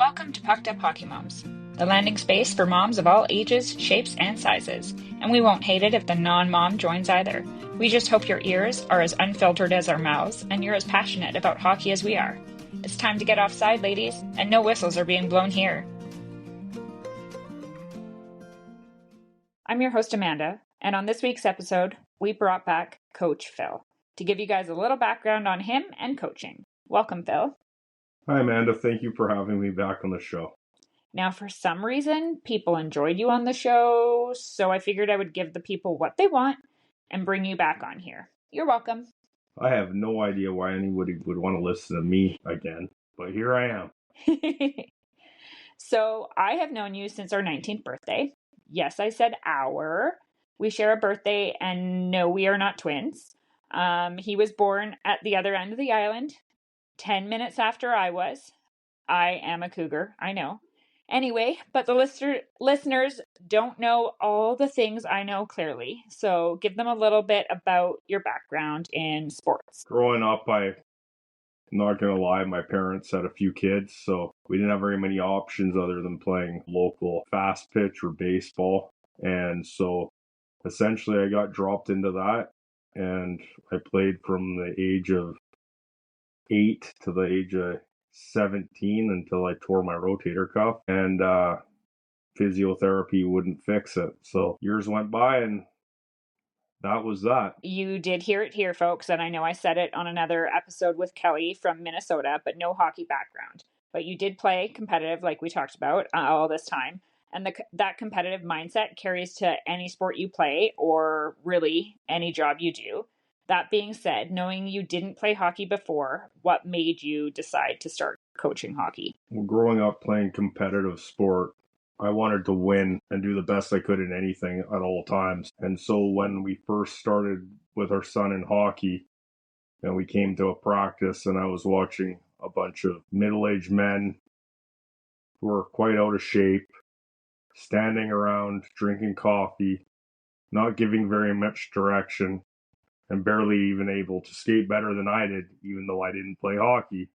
Welcome to Pucked Up Hockey Moms, the landing space for moms of all ages, shapes, and sizes. And we won't hate it if the non-mom joins either. We just hope your ears are as unfiltered as our mouths, and you're as passionate about hockey as we are. It's time to get offside, ladies, and no whistles are being blown here. I'm your host, Amanda, and on this week's episode, we brought back Coach Phill to give you guys a little background on him and coaching. Welcome, Phill. Hi, Amanda. Thank you for having me back on the show. Now, for some reason, people enjoyed you on the show, so I figured I would give the people what they want and bring you back on here. You're welcome. I have no idea why anybody would want to listen to me again, but here I am. So, I have known you since our 19th birthday. Yes, I said our. We share a birthday, and no, we are not twins. He was born at the other end of the island, 10 minutes after I was. I am a cougar, I know. Anyway, but the listeners don't know all the things I know clearly, so give them a little bit about your background in sports. Growing up, I'm not going to lie, my parents had a few kids, so we didn't have very many options other than playing local fast pitch or baseball. And so essentially I got dropped into that, and I played from the age of 8 to the age of 17 until I tore my rotator cuff, and physiotherapy wouldn't fix it. So years went by, and that was that. You did hear it here, folks, and I know I said it on another episode with Kelly from Minnesota, but no hockey background. But you did play competitive, like we talked about all this time, and that competitive mindset carries to any sport you play or really any job you do. That being said, knowing you didn't play hockey before, what made you decide to start coaching hockey? Well, growing up playing competitive sport, I wanted to win and do the best I could in anything at all times. And so when we first started with our son in hockey, and we came to a practice, and I was watching a bunch of middle-aged men who were quite out of shape, standing around, drinking coffee, not giving very much direction, and barely even able to skate better than I did, even though I didn't play hockey.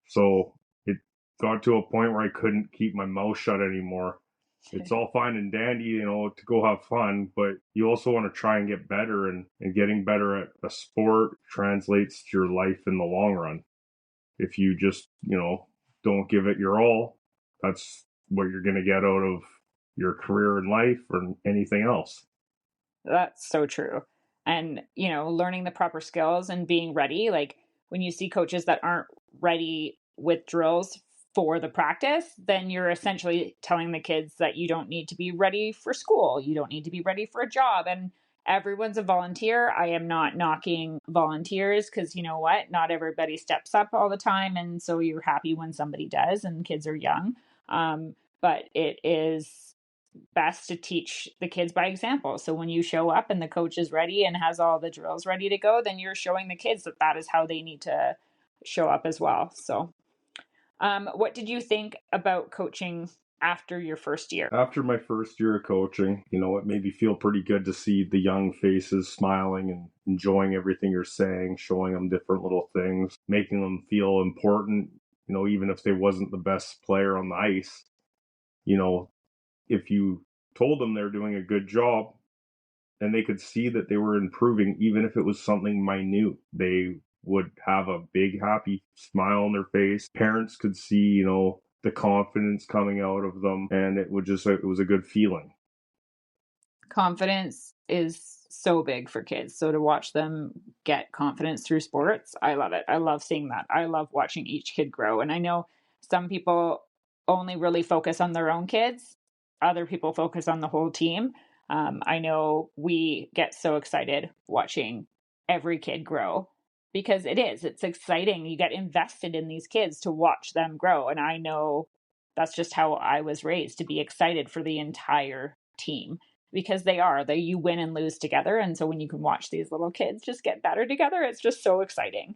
So it got to a point where I couldn't keep my mouth shut anymore. It's all fine and dandy, to go have fun, but you also want to try and get better, and getting better at a sport translates to your life in the long run. If you just, don't give it your all, that's what you're going to get out of your career in life or anything else. That's so true. And, learning the proper skills and being ready, like when you see coaches that aren't ready with drills for the practice, then you're essentially telling the kids that you don't need to be ready for school. You don't need to be ready for a job. And everyone's a volunteer. I am not knocking volunteers because you know what? Not everybody steps up all the time. And so you're happy when somebody does, and kids are young. But it is best to teach the kids by example. So when you show up and the coach is ready and has all the drills ready to go, then you're showing the kids that that is how they need to show up as well. So what did you think about coaching after your first year? After my first year of coaching, it made me feel pretty good to see the young faces smiling and enjoying everything you're saying, showing them different little things, making them feel important, even if they wasn't the best player on the ice. If you told them they're doing a good job and they could see that they were improving, even if it was something minute, they would have a big happy smile on their face. Parents could see, the confidence coming out of them, and it was a good feeling. Confidence is so big for kids. So to watch them get confidence through sports, I love it. I love seeing that. I love watching each kid grow. And I know some people only really focus on their own kids. Other people focus on the whole team. I know we get so excited watching every kid grow because it's exciting. You get invested in these kids to watch them grow. And I know that's just how I was raised, to be excited for the entire team because you win and lose together. And so when you can watch these little kids just get better together, it's just so exciting.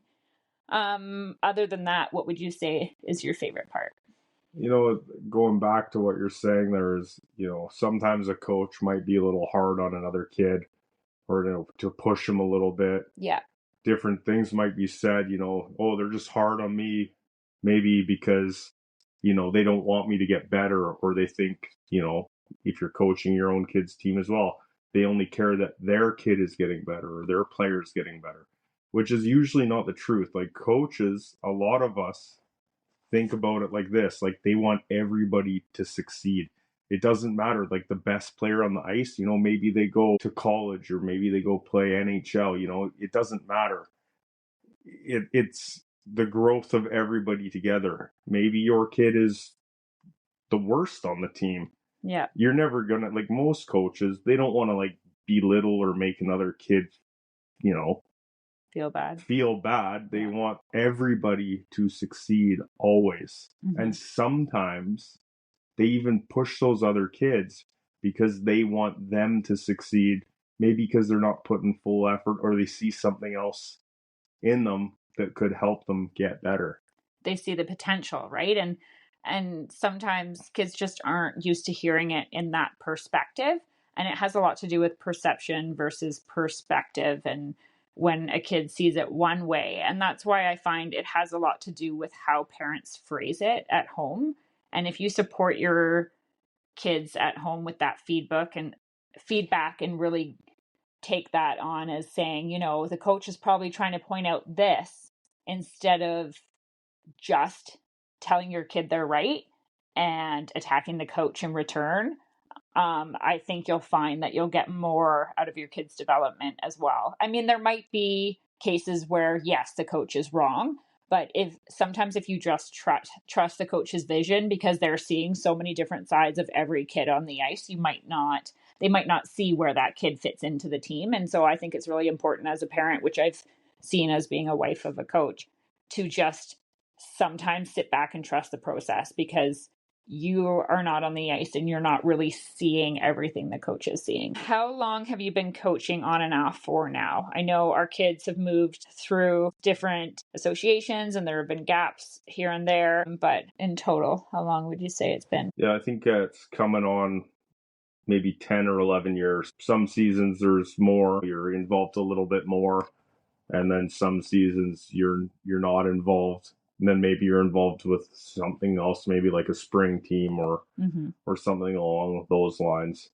Other than that, what would you say is your favorite part? Going back to what you're saying, there is, sometimes a coach might be a little hard on another kid or to push him a little bit. Yeah. Different things might be said, oh, they're just hard on me, maybe because, they don't want me to get better, or they think, if you're coaching your own kid's team as well, they only care that their kid is getting better or their player is getting better, which is usually not the truth. Like coaches, a lot of us think about it like this, like they want everybody to succeed. It doesn't matter, like the best player on the ice, maybe they go to college or maybe they go play NHL, it doesn't matter. It's the growth of everybody together. Maybe your kid is the worst on the team. Yeah. You're never gonna, like most coaches, they don't want to like belittle or make another kid, feel bad. They want everybody to succeed always. Mm-hmm. And sometimes they even push those other kids because they want them to succeed, maybe because they're not putting full effort or they see something else in them that could help them get better. They see the potential, right? And sometimes kids just aren't used to hearing it in that perspective. And it has a lot to do with perception versus perspective, and when a kid sees it one way. And that's why I find it has a lot to do with how parents phrase it at home. And if you support your kids at home with that feedback and really take that on as saying, the coach is probably trying to point out this, instead of just telling your kid they're right and attacking the coach in return, I think you'll find that you'll get more out of your kid's development as well. I mean, there might be cases where, yes, the coach is wrong, but if you just trust the coach's vision, because they're seeing so many different sides of every kid on the ice, they might not see where that kid fits into the team. And so I think it's really important as a parent, which I've seen as being a wife of a coach, to just sometimes sit back and trust the process, because you are not on the ice and you're not really seeing everything the coach is seeing. How long have you been coaching on and off for now? I know our kids have moved through different associations and there have been gaps here and there, but in total, how long would you say it's been? Yeah, I think it's coming on maybe 10 or 11 years. Some seasons there's more, you're involved a little bit more, and then some seasons you're not involved. And then maybe you're involved with something else, maybe like a spring team or something along those lines.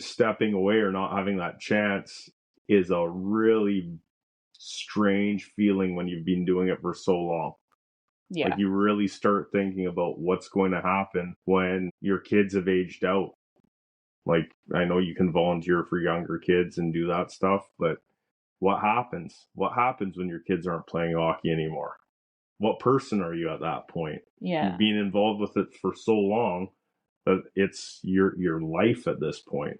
Stepping away or not having that chance is a really strange feeling when you've been doing it for so long. Yeah. Like you really start thinking about what's going to happen when your kids have aged out. Like I know you can volunteer for younger kids and do that stuff, but what happens? What happens when your kids aren't playing hockey anymore? What person are you at that point? Yeah. You've been involved with it for so long that it's your life at this point.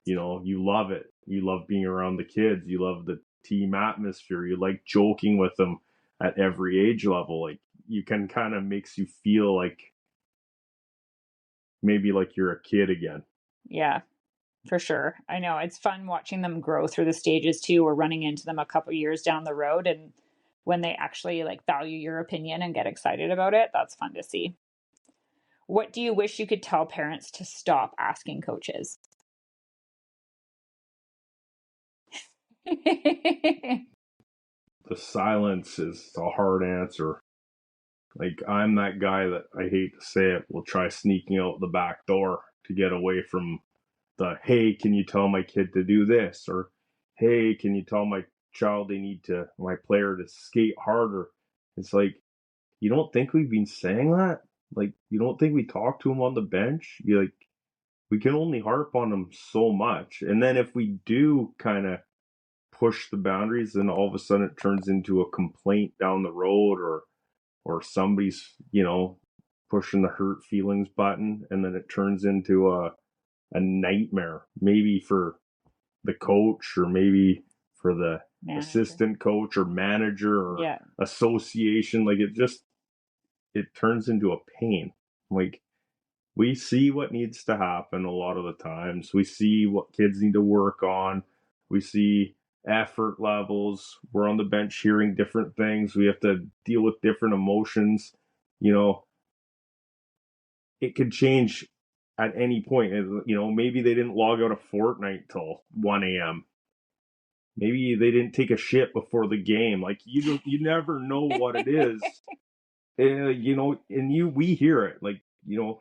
You love it. You love being around the kids. You love the team atmosphere. You like joking with them at every age level. Like you can kind of makes you feel like maybe like you're a kid again. Yeah. For sure. I know it's fun watching them grow through the stages too, or running into them a couple years down the road. And when they actually value your opinion and get excited about it, that's fun to see. What do you wish you could tell parents to stop asking coaches? The silence is a hard answer. Like I'm that guy that, I hate to say it, will try sneaking out the back door to get away from hey, can you tell my kid to do this? Or, hey, can you tell my child my player to skate harder? It's like, you don't think we've been saying that? Like, you don't think we talk to him on the bench? We can only harp on him so much. And then if we do kind of push the boundaries, then all of a sudden it turns into a complaint down the road, or somebody's, pushing the hurt feelings button, and then it turns into a nightmare, maybe for the coach or maybe for the assistant coach or manager or association. Like it turns into a pain. Like we see what needs to happen a lot of the times. We see what kids need to work on. We see effort levels. We're on the bench hearing different things. We have to deal with different emotions. It could change at any point. Maybe they didn't log out of Fortnite till 1 a.m. Maybe they didn't take a shit before the game. Like you never know what it is. we hear it. Like,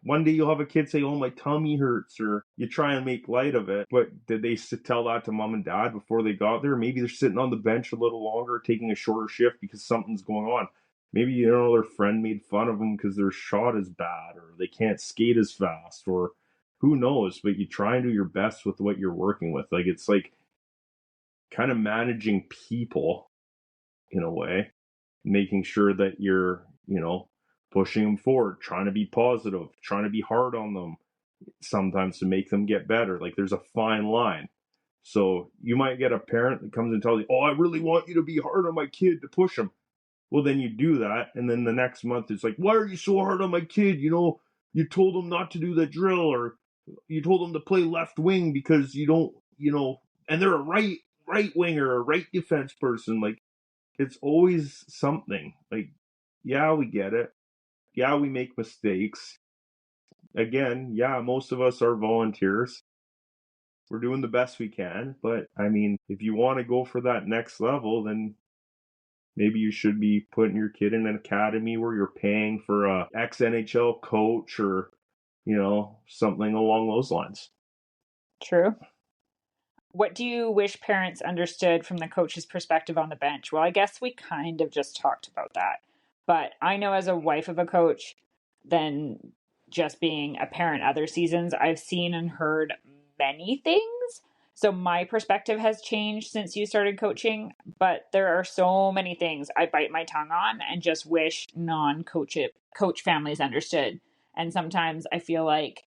one day you'll have a kid say, "Oh, my tummy hurts," or you try and make light of it. But did they tell that to mom and dad before they got there? Maybe they're sitting on the bench a little longer, taking a shorter shift because something's going on. Maybe, their friend made fun of them because their shot is bad, or they can't skate as fast, or who knows. But you try and do your best with what you're working with. Like, it's like kind of managing people in a way, making sure that you're, pushing them forward, trying to be positive, trying to be hard on them sometimes to make them get better. Like, there's a fine line. So you might get a parent that comes and tells you, "Oh, I really want you to be hard on my kid to push him." Well, then you do that. And then the next month it's like, "Why are you so hard on my kid? You told him not to do that drill, or you told him to play left wing because you don't, and they're a right winger, or a right defense person." Like, it's always something. Like, yeah, we get it. Yeah, we make mistakes. Again, yeah, most of us are volunteers. We're doing the best we can. But I mean, if you want to go for that next level, then maybe you should be putting your kid in an academy where you're paying for a ex-NHL coach, or, something along those lines. True. What do you wish parents understood from the coach's perspective on the bench? Well, I guess we kind of just talked about that. But I know, as a wife of a coach, then just being a parent other seasons, I've seen and heard many things. So my perspective has changed since you started coaching, but there are so many things I bite my tongue on and just wish coach families understood. And sometimes I feel like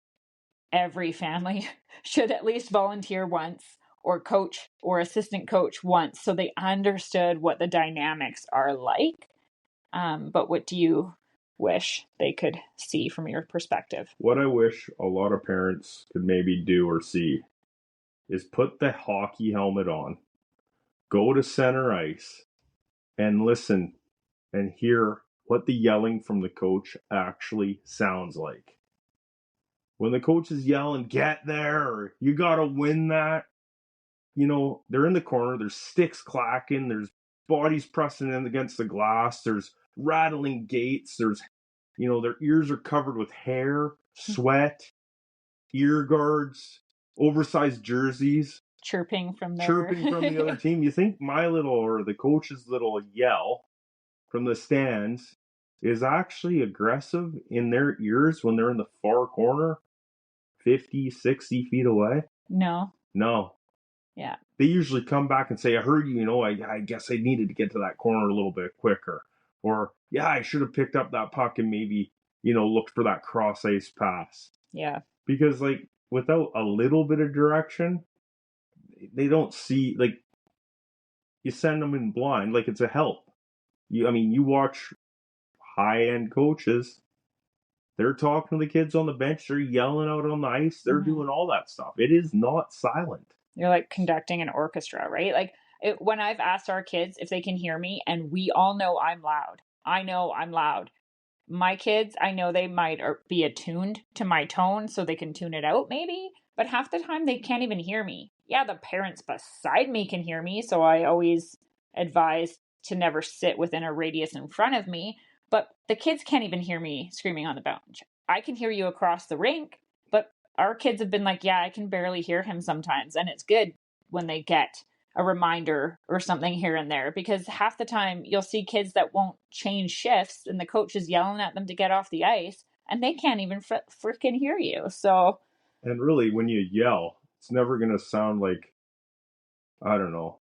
every family should at least volunteer once, or coach or assistant coach once, so they understood what the dynamics are like. But what do you wish they could see from your perspective? What I wish a lot of parents could maybe do or see is put the hockey helmet on, go to center ice, and listen and hear what the yelling from the coach actually sounds like. When the coach is yelling, "Get there," or "You got to win that," they're in the corner, there's sticks clacking, there's bodies pressing in against the glass, there's rattling gates, there's, their ears are covered with hair, sweat, ear guards, oversized jerseys, Chirping from the other team. You think my little, or the coach's little yell from the stands is actually aggressive in their ears when they're in the far corner, 50, 60 feet away? No. Yeah. They usually come back and say, "I heard you, I guess I needed to get to that corner a little bit quicker." Or, "Yeah, I should have picked up that puck and maybe, looked for that cross ice pass." Yeah. Because, like, without a little bit of direction, they don't see, like, you send them in blind, like it's a help. You watch high-end coaches, they're talking to the kids on the bench, they're yelling out on the ice, they're doing all that stuff. It is not silent. You're like conducting an orchestra, right? Like, when I've asked our kids if they can hear me, and we all know I'm loud. I know I'm loud. My kids, I know they might be attuned to my tone so they can tune it out maybe, but half the time they can't even hear me. Yeah, the parents beside me can hear me, so I always advise to never sit within a radius in front of me, but the kids can't even hear me screaming on the bench. I can hear you across the rink, but our kids have been like, "Yeah, I can barely hear him sometimes." And it's good when they get a reminder or something here and there, because half the time you'll see kids that won't change shifts and the coach is yelling at them to get off the ice and they can't even freaking hear you. So, and really, when you yell, it's never going to sound like, I don't know,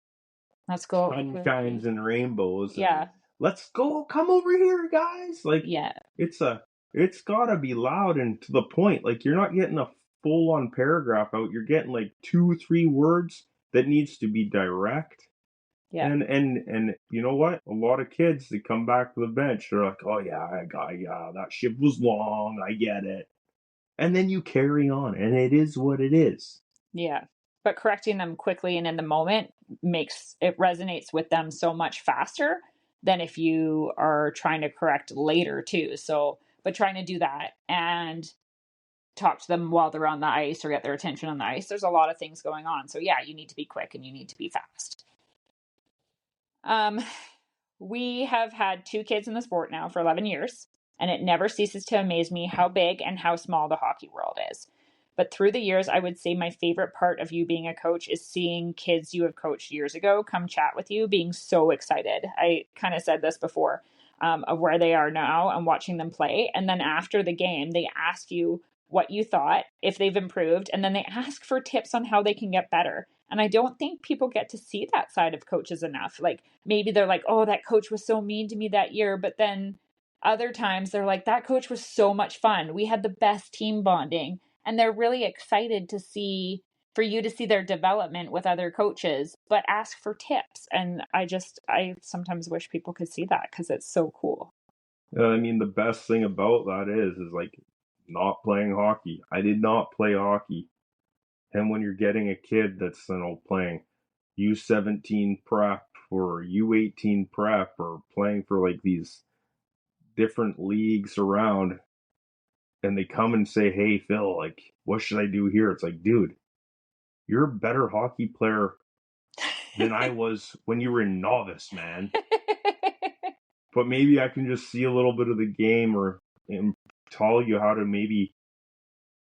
let's go, sunshines and rainbows. Yeah. And, "Let's go, come over here, guys." Like, Yeah. it's gotta be loud and to the point. Like, you're not getting a full on paragraph out. You're getting like 2, 3 words that needs to be direct. Yeah. And you know what? A lot of kids that come back to the bench, they're like, "Oh yeah, yeah, that shift was long. I get it." And then you carry on, and it is what it is. Yeah. But correcting them quickly and in the moment makes it resonates with them so much faster than if you are trying to correct later too. So, but trying to do that and talk to them while they're on the ice or get their attention on the ice, there's a lot of things going on. So yeah, you need to be quick and you need to be fast. We have had 2 kids in the sport now for 11 years. and it never ceases to amaze me how big and how small the hockey world is. But through the years, I would say my favorite part of you being a coach is seeing kids you have coached years ago come chat with you, being so excited. I kind of said this before, of where they are now and watching them play. And then after the game, they ask you what you thought, if they've improved, and then they ask for tips on how they can get better. And I don't think people get to see that side of coaches enough. Like maybe they're like, oh, that coach was so mean to me that year. But then other times they're like, that coach was so much fun. We had the best team bonding. And they're really excited to see, for you to see their development with other coaches, but ask for tips. And I sometimes wish people could see that because it's so cool. I mean, the best thing about that is like not playing hockey. I did not play hockey. And when you're getting a kid that's, playing U17 prep or U18 prep or playing for like these different leagues around, and they come and say, hey, Phil, like, what should I do here? It's like, dude, you're a better hockey player than I was when you were in novice, man. But maybe I can just see a little bit of the game or tell you how to maybe,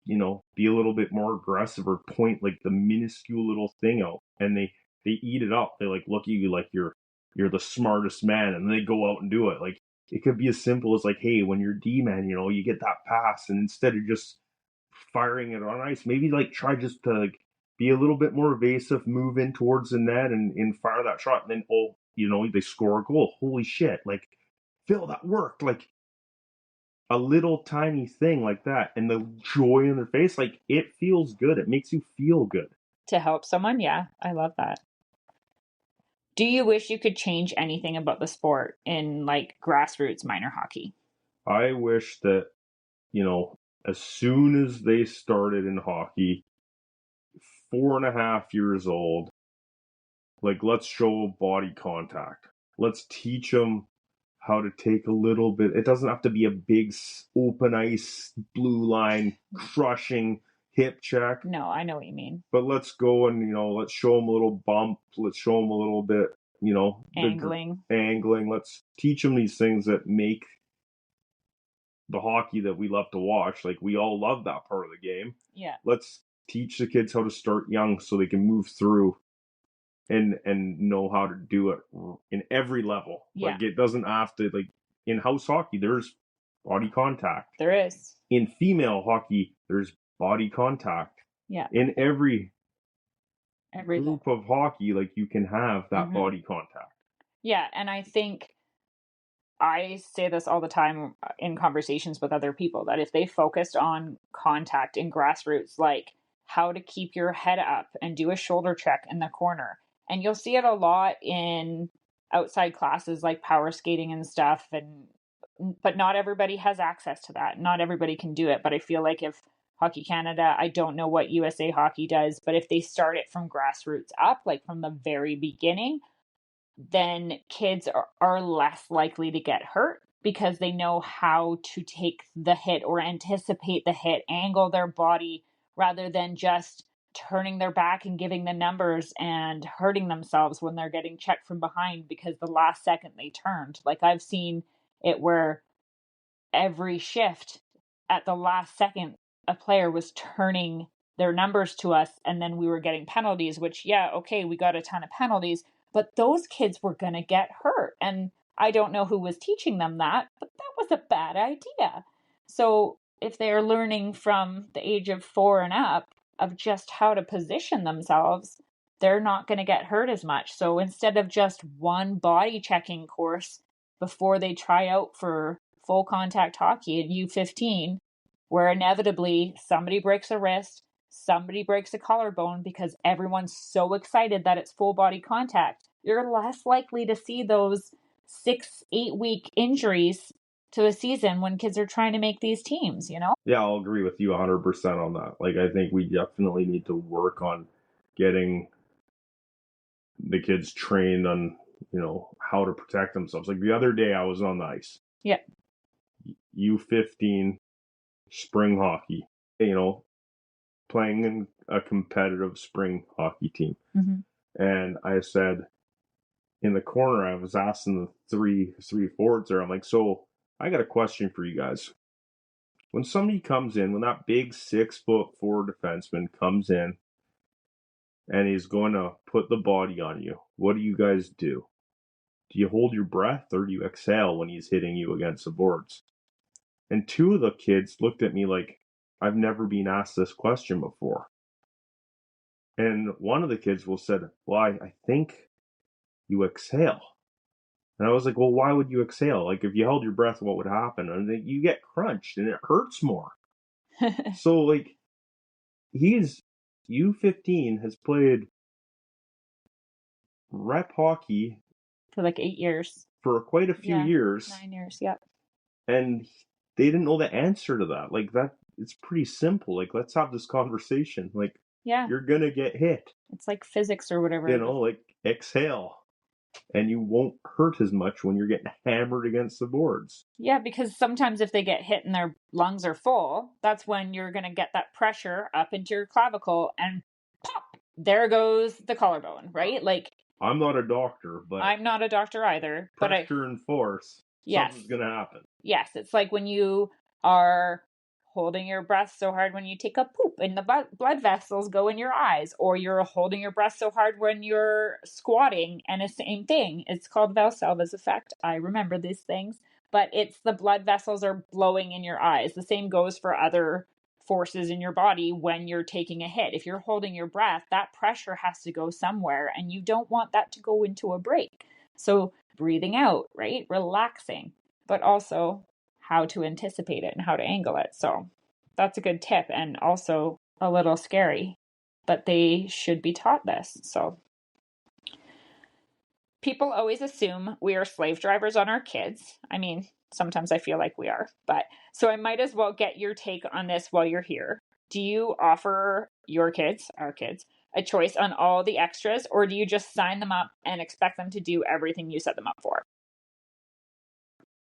be a little bit more aggressive or point like the minuscule little thing out. And they eat it up. They like look at you like you're the smartest man, and then they go out and do it. Like it could be as simple as like, hey, when you're D man, you get that pass, and instead of just firing it on ice, maybe like try just to like be a little bit more evasive, move in towards the net and fire that shot. And then, they score a goal. Holy shit. Like, Phil, that worked. Like a little tiny thing like that. And the joy in their face, like it feels good. It makes you feel good. To help someone. Yeah, I love that. Do you wish you could change anything about the sport in like grassroots minor hockey? I wish that, as soon as they started in hockey, 4.5 years old, like let's show body contact. Let's teach them how to take a little bit. It doesn't have to be a big open ice blue line crushing hip check. No, I know what you mean. But let's go and let's show them a little bump. Let's show them a little bit, Angling. Let's teach them these things that make the hockey that we love to watch. Like we all love that part of the game. Yeah. Let's teach the kids how to start young so they can move through and know how to do it in every level. Yeah. Like it doesn't have to, like in house hockey, there's body contact. There is. In female hockey, there's body contact. Yeah. In every group of hockey, like you can have that body contact. Yeah. And I think I say this all the time in conversations with other people, that if they focused on contact in grassroots, like how to keep your head up and do a shoulder check in the corner. And you'll see it a lot in outside classes like power skating and stuff. But not everybody has access to that. Not everybody can do it. But I feel like if Hockey Canada, I don't know what USA Hockey does, but if they start it from grassroots up, like from the very beginning, then kids are less likely to get hurt because they know how to take the hit or anticipate the hit, angle their body rather than just turning their back and giving the numbers and hurting themselves when they're getting checked from behind because the last second they turned. Like I've seen it where every shift at the last second, a player was turning their numbers to us and then we were getting penalties, which, yeah, okay, we got a ton of penalties, but those kids were going to get hurt. And I don't know who was teaching them that, but that was a bad idea. So if they're learning from the age of 4 and up of just how to position themselves, they're not going to get hurt as much. So instead of just one body checking course before they try out for full contact hockey at U15, where inevitably somebody breaks a wrist, somebody breaks a collarbone because everyone's so excited that it's full body contact, you're less likely to see those 6-8 week injuries to a season when kids are trying to make these teams, Yeah, I'll agree with you 100% on that. Like, I think we definitely need to work on getting the kids trained on, how to protect themselves. Like the other day I was on the ice. Yeah. U15 spring hockey, playing in a competitive spring hockey team. And I said, in the corner, I was asking the three forwards there, I'm like, so I got a question for you guys. When somebody comes in, when that big 6'4" defenseman comes in and he's going to put the body on you, what do you guys do? Do you hold your breath or do you exhale when he's hitting you against the boards? And two of the kids looked at me like, I've never been asked this question before. And one of the kids said, well, I think you exhale. And I was like, well, why would you exhale? Like, if you held your breath, what would happen? And you get crunched and it hurts more. So, like, U15 has played rep hockey for like 8 years. For quite a few years. 9 years, yep. And they didn't know the answer to that. Like, that, it's pretty simple. Like, let's have this conversation. Like, you're going to get hit. It's like physics or whatever. You know, like, exhale. And you won't hurt as much when you're getting hammered against the boards. Yeah, because sometimes if they get hit and their lungs are full, that's when you're going to get that pressure up into your clavicle and pop, there goes the collarbone, right? Like, I'm not a doctor, but I'm not a doctor either. Pressure and force, something's going to happen. Yes, it's like when you are holding your breath so hard when you take a poop and the blood vessels go in your eyes, or you're holding your breath so hard when you're squatting, and it's the same thing. It's called Valsalva's effect. I remember these things, but it's the blood vessels are blowing in your eyes. The same goes for other forces in your body when you're taking a hit. If you're holding your breath, that pressure has to go somewhere, and you don't want that to go into a break. So breathing out, right? Relaxing, but also how to anticipate it and how to angle it. So that's a good tip, and also a little scary, but they should be taught this. So people always assume we are slave drivers on our kids. I mean, sometimes I feel like we are, but so I might as well get your take on this while you're here. Do you offer your kids, our kids, a choice on all the extras, or do you just sign them up and expect them to do everything you set them up for?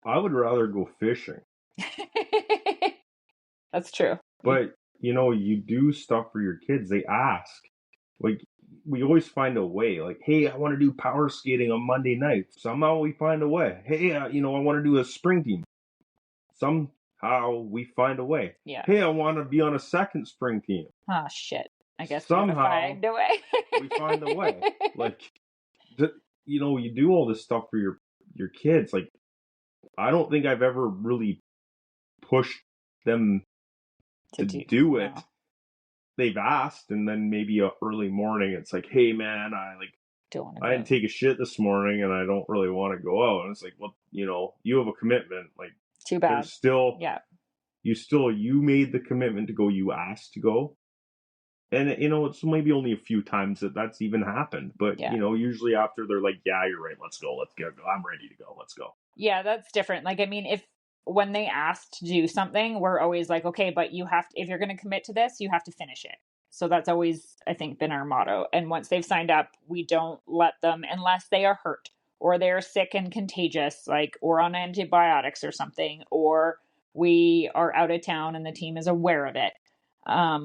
I would rather go fishing. That's true. But, you know, you do stuff for your kids. They ask. Like, we always find a way. Like, hey, I want to do power skating on Monday night. Somehow we find a way. Hey, I want to do a spring team. Somehow we find a way. Yeah. Hey, I want to be on a second spring team. Oh, shit. I guess somehow find a way. We find a way. Like, you do all this stuff for your kids. Like, I don't think I've ever really pushed them to do it. No. They've asked, and then maybe a early morning, it's like, hey man, I didn't take a shit this morning, and I don't really want to go out. And it's like, well, you have a commitment. Like, too bad. There's still, you made the commitment to go. You asked to go, and it's maybe only a few times that's even happened. But usually after they're like, yeah, you're right. Let's go. I'm ready to go. Let's go. Yeah, that's different. Like, I mean, when they ask to do something, we're always like, okay, but if you're going to commit to this, you have to finish it. So that's always, I think, been our motto. And once they've signed up, we don't let them, unless they are hurt or they're sick and contagious, or on antibiotics or something, or we are out of town and the team is aware of it.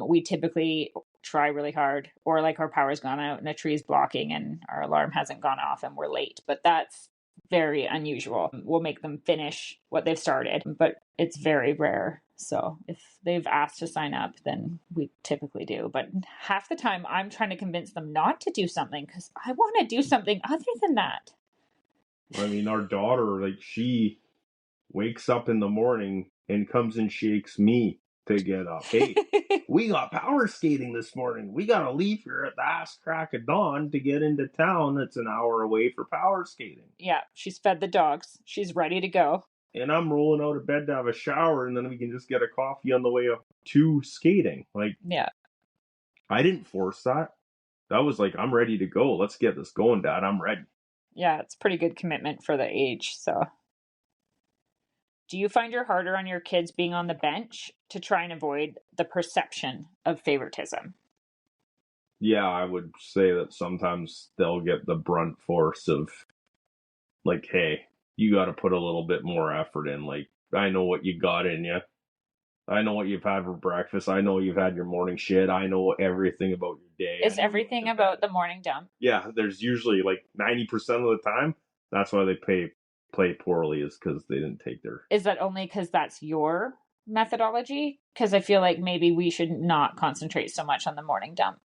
We typically try really hard, or like our power's gone out and a tree's blocking and our alarm hasn't gone off and we're late. But that's very unusual. We'll make them finish what they've started, but it's very rare. So if they've asked to sign up, then we typically do. But half the time I'm trying to convince them not to do something because I want to do something other than that. I mean, our daughter, she wakes up in the morning and comes and shakes me to get up. Hey, we got power skating this morning. We got to leave here at the ass crack of dawn to get into town that's an hour away for power skating. Yeah, she's fed the dogs. She's ready to go. And I'm rolling out of bed to have a shower, and then we can just get a coffee on the way up to skating. Yeah. I didn't force that. That was like, I'm ready to go. Let's get this going, Dad. I'm ready. Yeah, it's pretty good commitment for the age, so... Do you find you're harder on your kids being on the bench to try and avoid the perception of favoritism? Yeah, I would say that sometimes they'll get the brunt force of, hey, you got to put a little bit more effort in. I know what you got in you. I know what you've had for breakfast. I know you've had your morning shit. I know everything about your day. Is everything about the morning dump? Yeah, there's usually 90% of the time. That's why they pay play poorly is because they didn't take their. Is that only because that's your methodology? Because I feel like maybe we should not concentrate so much on the morning dump.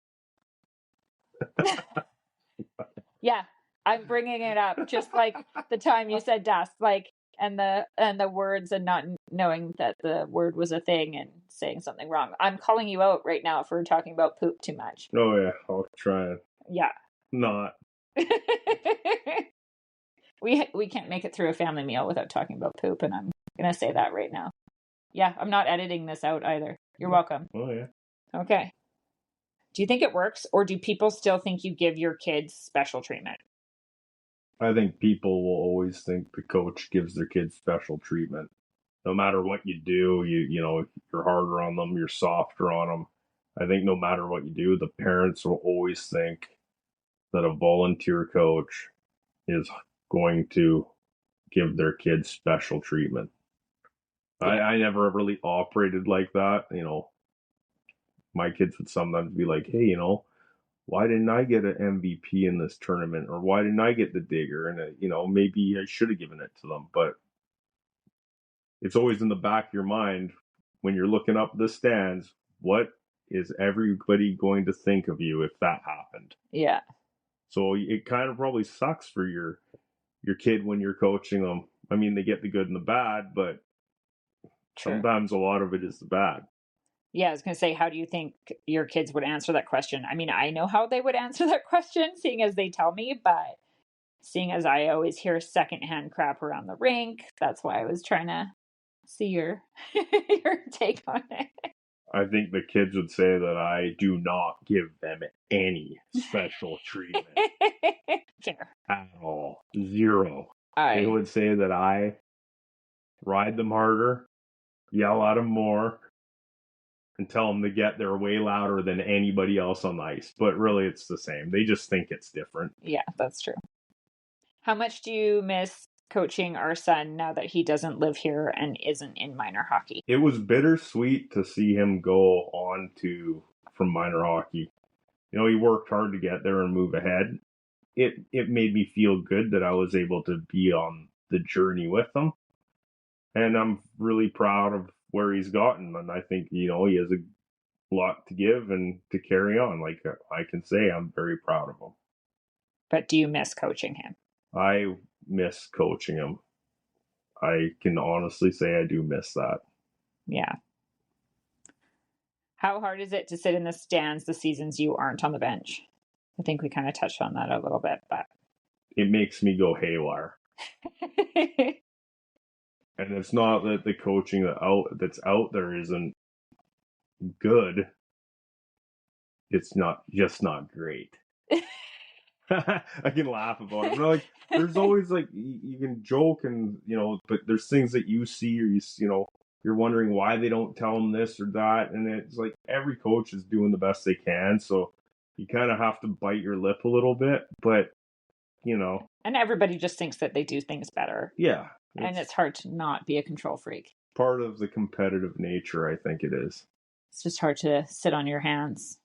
Yeah, I'm bringing it up just like the time you said dust, like, and the words and not knowing that the word was a thing and saying something wrong. I'm calling you out right now for talking about poop too much. Oh yeah, I'll try and Yeah. not. We can't make it through a family meal without talking about poop, and I'm gonna say that right now. Yeah, I'm not editing this out either. You're welcome. Oh yeah. Okay. Do you think it works, or do people still think you give your kids special treatment? I think people will always think the coach gives their kids special treatment. No matter what you do, you know, you're harder on them, you're softer on them. I think no matter what you do, the parents will always think that a volunteer coach is going to give their kids special treatment. I never really operated like that. You know, my kids would sometimes be like, hey, you know, why didn't I get an MVP in this tournament? Or why didn't I get the digger? And, you know, maybe I should have given it to them. But it's always in the back of your mind when you're looking up the stands, what is everybody going to think of you if that happened? Yeah. So it kind of probably sucks for your kid when you're coaching them. I mean, they get the good and the bad, but sometimes a lot of it is the bad. Yeah, I was going to say, how do you think your kids would answer that question? I mean, I know how they would answer that question, seeing as they tell me, but seeing as I always hear secondhand crap around the rink, that's why I was trying to see your your take on it. I think the kids would say that I do not give them any special treatment. Fair. At all. Zero. They would say that I ride them harder, yell at them more, and tell them to get their way louder than anybody else on the ice. But really, it's the same. They just think it's different. Yeah, that's true. How much do you miss coaching our son now that he doesn't live here and isn't in minor hockey? It was bittersweet to see him go on from minor hockey. You know, he worked hard to get there and move ahead. It made me feel good that I was able to be on the journey with him. And I'm really proud of where he's gotten. And I think, you know, he has a lot to give and to carry on. Like I can say I'm very proud of him. But do you miss coaching him? I miss coaching him. I can honestly say I do miss that. Yeah. How hard is it to sit in the stands the seasons you aren't on the bench? I think we kind of touched on that a little bit, but it makes me go haywire. And it's not that the coaching that's out there isn't good. It's just not great. I can laugh about it. But like, there's always like you can joke and you know, but there's things that you see or you know, you're wondering why they don't tell them this or that, and it's like every coach is doing the best they can, so you kind of have to bite your lip a little bit, but you know. And everybody just thinks that they do things better. Yeah. And it's hard to not be a control freak. Part of the competitive nature, I think it is. It's just hard to sit on your hands.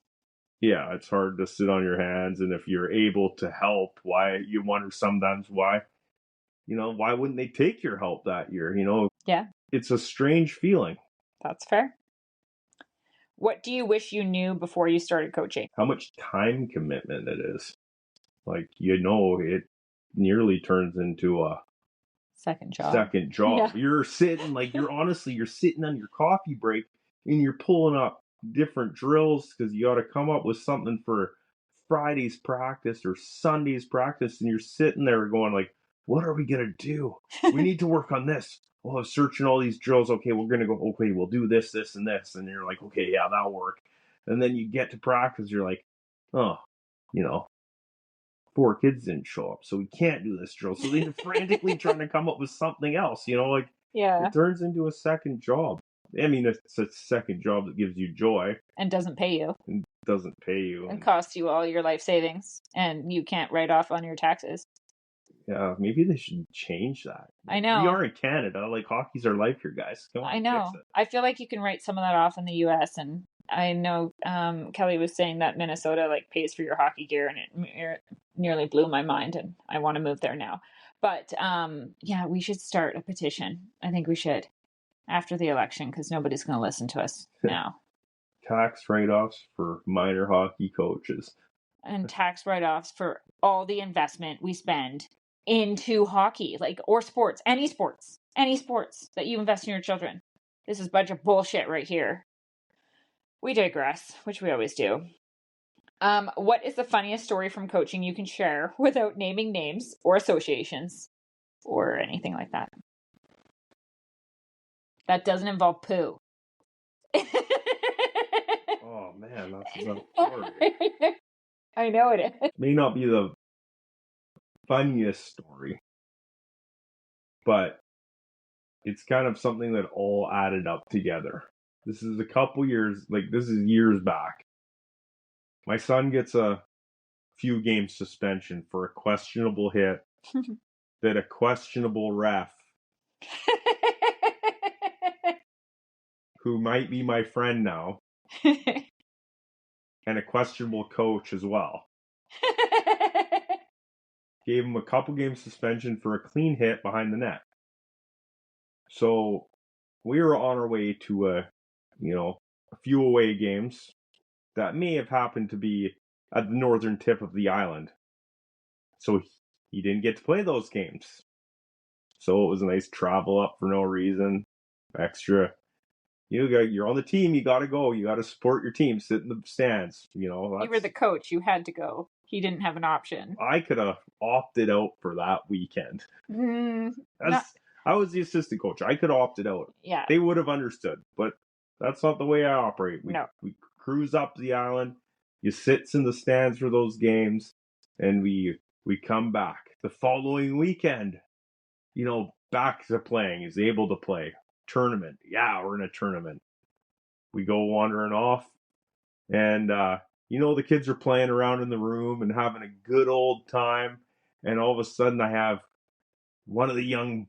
Yeah, it's hard to sit on your hands, and if you're able to help, why you wonder sometimes why, you know, why wouldn't they take your help that year? You know, yeah, it's a strange feeling. That's fair. What do you wish you knew before you started coaching? How much time commitment it is. Like, you know, it nearly turns into a second job. Yeah. You're sitting, like, you're sitting on your coffee break and you're pulling up different drills because you got to come up with something for Friday's practice or Sunday's practice, and you're sitting there going like, what are we gonna do? We need to work on this. Oh, I'm searching all these drills. Okay, we're gonna go, okay, we'll do this, this, and this. And you're like, okay, yeah, that'll work. And then you get to practice, you're like, oh, you know, 4 kids didn't show up, so we can't do this drill. So they're frantically trying to come up with something else, you know, like, yeah, it turns into a second job. I mean, it's a second job that gives you joy. And doesn't pay you. And doesn't pay you. And costs you all your life savings. And you can't write off on your taxes. Yeah, maybe they should change that. I know. We are in Canada. Like, hockey's our life here, guys. Come on, I know. I feel like you can write some of that off in the U.S. And I know Kelly was saying that Minnesota, like, pays for your hockey gear. And it nearly blew my mind. And I want to move there now. But yeah, we should start a petition. I think we should after the election because nobody's going to listen to us now. Tax write-offs for minor hockey coaches. And tax write-offs for all the investment we spend into hockey, like, or sports, any sports that you invest in your children. This is a bunch of bullshit right here. We digress, which we always do. What is the funniest story from coaching you can share without naming names or associations or anything like that? That doesn't involve poo. Oh man, that's a story. I know it is. May not be the funniest story, but it's kind of something that all added up together. This is a couple years, this is years back. My son gets a few game suspension for a questionable hit that a questionable ref, who might be my friend now, and a questionable coach as well, gave him a couple game suspension for a clean hit behind the net. So we were on our way to a few away games that may have happened to be at the northern tip of the island. So he didn't get to play those games. So it was a nice travel up for no reason. Extra. You're on the team, you got to go. You got to support your team. Sit in the stands. You were the coach. You had to go. He didn't have an option. I could have opted out for that weekend. I was the assistant coach. I could have opted out. Yeah. They would have understood. But that's not the way I operate. We cruise up the island. You sit in the stands for those games. And we come back. The following weekend, back to playing. He's able to play. Tournament. Yeah, we're in a tournament. We go wandering off. And, the kids are playing around in the room and having a good old time. And all of a sudden I have one of the young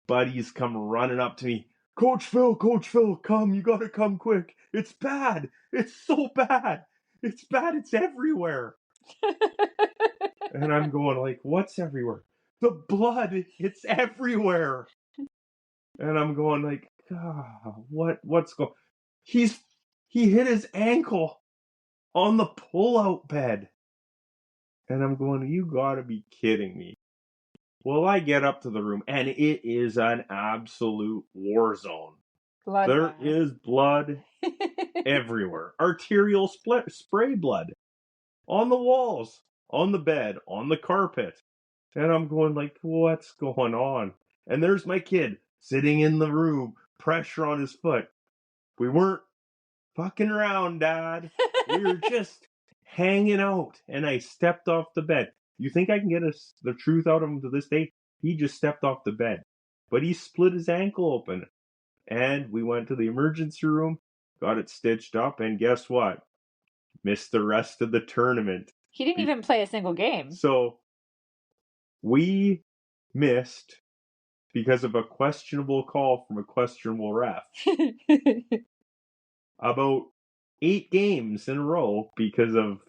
buddies come running up to me. Coach Phill, come. You got to come quick. It's bad. It's so bad. It's bad. It's everywhere. And I'm going what's everywhere? The blood. It's everywhere. And I'm going what's going? He hit his ankle on the pull-out bed. And I'm going, you gotta be kidding me. Well, I get up to the room, and it is an absolute war zone. There is blood everywhere. Arterial spray blood. On the walls, on the bed, on the carpet. And I'm going what's going on? And there's my kid sitting in the room, pressure on his foot. We weren't fucking around, Dad. We were just hanging out. And I stepped off the bed. You think I can get the truth out of him to this day? He just stepped off the bed. But he split his ankle open. And we went to the emergency room, got it stitched up, and guess what? Missed the rest of the tournament. He didn't even play a single game. So we missed because of a questionable call from a questionable ref. About 8 games in a row because of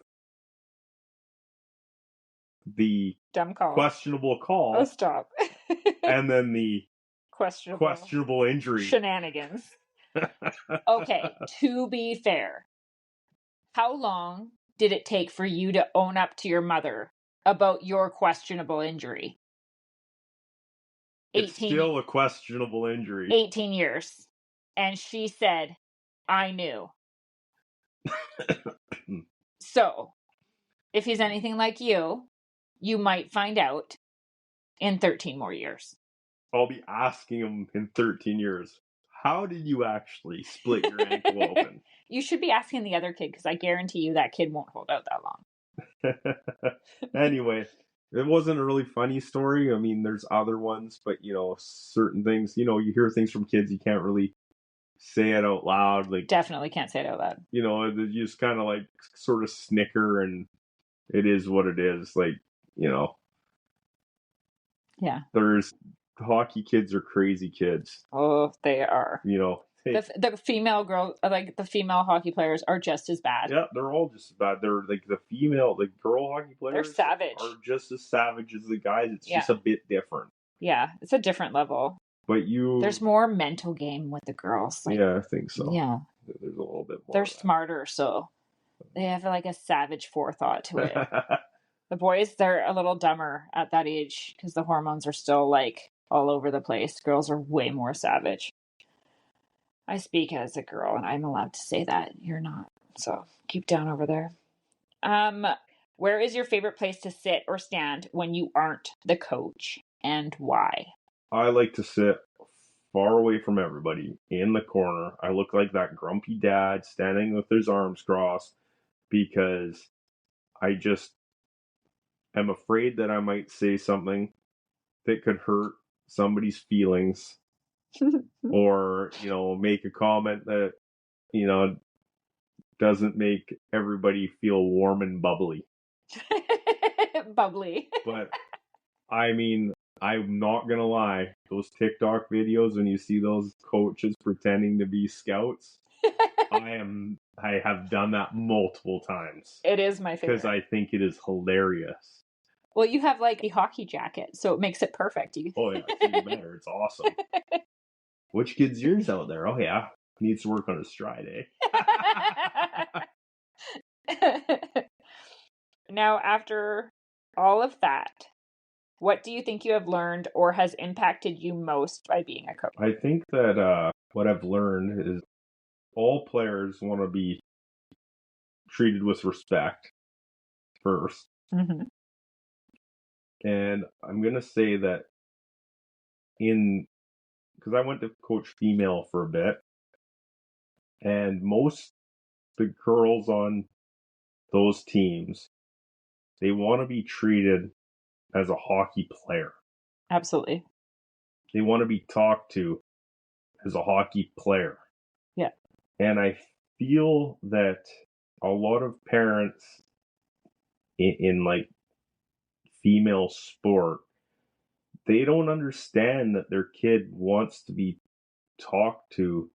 the dumb call. Questionable call. Oh, stop. And then the questionable injury. Shenanigans. Okay, to be fair, how long did it take for you to own up to your mother about your questionable injury? It's still a questionable injury. 18 years. And she said, I knew. So, if he's anything like you, you might find out in 13 more years. I'll be asking him in 13 years, how did you actually split your ankle open? You should be asking the other kid, because I guarantee you that kid won't hold out that long. Anyway, it wasn't a really funny story. I mean, there's other ones, but, certain things, you hear things from kids, you can't really say it out loud. Definitely can't say it out loud. You just kind of sort of snicker, and it is what it is. Yeah. Hockey kids are crazy kids. Oh, they are. The female girl, like the female hockey players, are just as bad. Yeah, they're all just as bad. They're like the girl hockey players. They're savage. Are just as savage as the guys. It's Yeah. just a bit different. Yeah, it's a different level. But there's more mental game with the girls. Like, yeah, I think so. Yeah, there's a little bit more. They're smarter, so they have like a savage forethought to it. The boys, they're a little dumber at that age because the hormones are still like all over the place. Girls are way more savage. I speak as a girl, and I'm allowed to say that. You're not, so keep down over there. Where is your favorite place to sit or stand when you aren't the coach, and why? I like to sit far away from everybody in the corner. I look like that grumpy dad standing with his arms crossed because I just am afraid that I might say something that could hurt somebody's feelings or, make a comment that, doesn't make everybody feel warm and bubbly. Bubbly. But I mean, I'm not gonna lie, those TikTok videos when you see those coaches pretending to be scouts, I have done that multiple times. It is my favorite. Because I think it is hilarious. Well, you have like the hockey jacket, so it makes it perfect. Oh yeah, it's even better. It's awesome. Which kid's yours out there? Oh yeah, needs to work on his stride, eh? Now, after all of that, what do you think you have learned or has impacted you most by being a coach? I think that what I've learned is all players want to be treated with respect first. Mm-hmm. And I'm going to say that because I went to coach female for a bit, and most the girls on those teams, they want to be treated as a hockey player. Absolutely. They want to be talked to as a hockey player. Yeah. And I feel that a lot of parents in like female sport, they don't understand that their kid wants to be talked to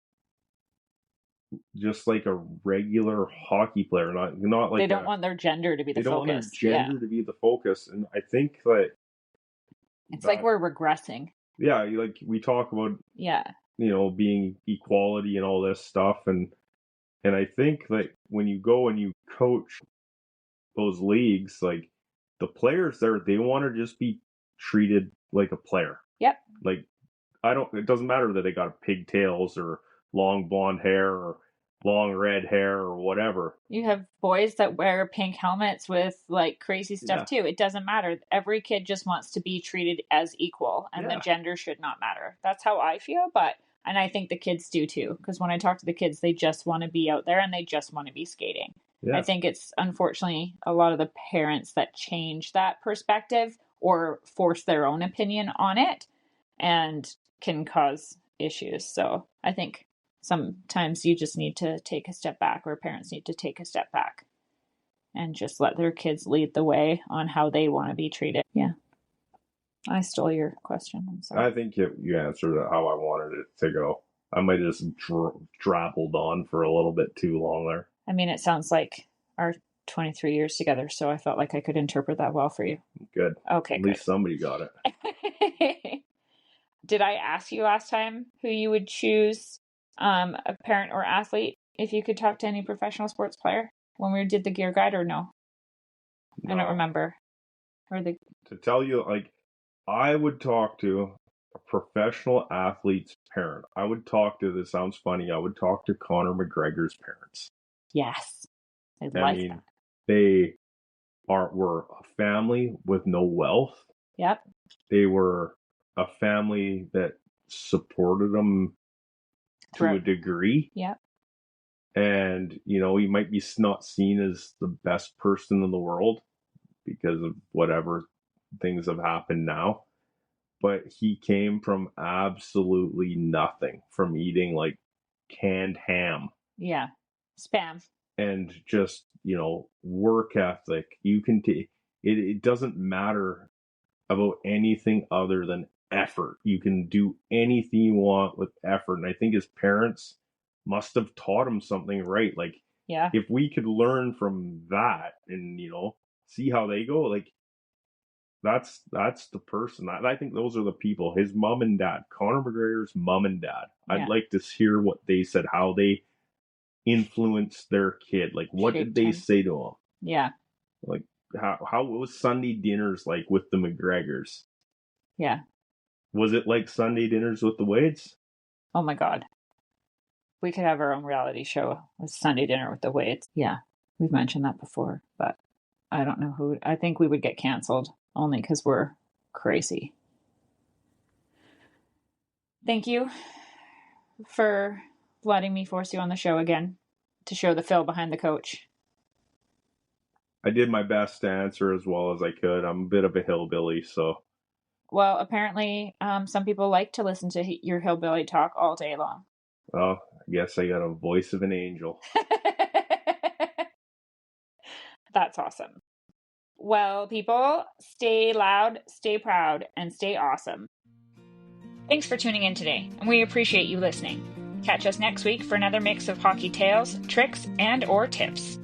just like a regular hockey player, not like they don't want their gender to be the focus. They don't want their gender to be the focus, and I think that it's like we're regressing. Yeah, like we talk about being equality and all this stuff, and I think that when you go and you coach those leagues, like the players there, they want to just be treated like a player. Yep. Like it doesn't matter that they got pigtails or long blonde hair or long red hair or whatever. You have boys that wear pink helmets with like crazy stuff too. It doesn't matter. Every kid just wants to be treated as equal, and the gender should not matter. That's how I feel, and I think the kids do too, because when I talk to the kids, they just want to be out there and they just want to be skating. Yeah. I think it's unfortunately a lot of the parents that change that perspective or force their own opinion on it and can cause issues. So I think sometimes you just need to take a step back, or parents need to take a step back and just let their kids lead the way on how they want to be treated. Yeah. I stole your question. I'm sorry. I think you answered it how I wanted it to go. I might have just drabbled on for a little bit too long there. I mean, it sounds like our 23 years together, so I felt like I could interpret that well for you. Good. Okay, At least somebody got it. Did I ask you last time who you would choose, a parent or athlete, if you could talk to any professional sports player when we did the gear guide, or no? I don't remember. To tell you, like, I would talk to a professional athlete's parent. I would talk to, this sounds funny, I would talk to Conor McGregor's parents. Yes. I mean, that. They were a family with no wealth. Yep. They were a family that supported them to a degree. Yep. And, he might be not seen as the best person in the world because of whatever things have happened now. But he came from absolutely nothing, from eating like canned ham. Yeah. Spam. And just, work ethic. You can it doesn't matter about anything other than effort. You can do anything you want with effort. And I think his parents must have taught him something right. Like, Yeah. if we could learn from that and, see how they go, like, that's the person. I think those are the people. His mom and dad, Conor McGregor's mom and dad. Yeah. I'd like to hear what they said, how they influenced their kid. Like, what did they say to him? Yeah. Like, how was Sunday dinners like with the McGregors? Yeah. Was it like Sunday dinners with the Wades? Oh my God. We could have our own reality show with Sunday dinner with the Wades. Yeah. We've mentioned that before, but I don't know who. I think we would get canceled only because we're crazy. Thank you for letting me force you on the show again to show the Phil behind the coach. I did my best to answer as well as I could. I'm a bit of a hillbilly, so. Well, apparently, some people like to listen to your hillbilly talk all day long. Well, I guess I got a voice of an angel. That's awesome. Well, people, stay loud, stay proud, and stay awesome. Thanks for tuning in today, and we appreciate you listening. Catch us next week for another mix of hockey tales, tricks, and/or tips.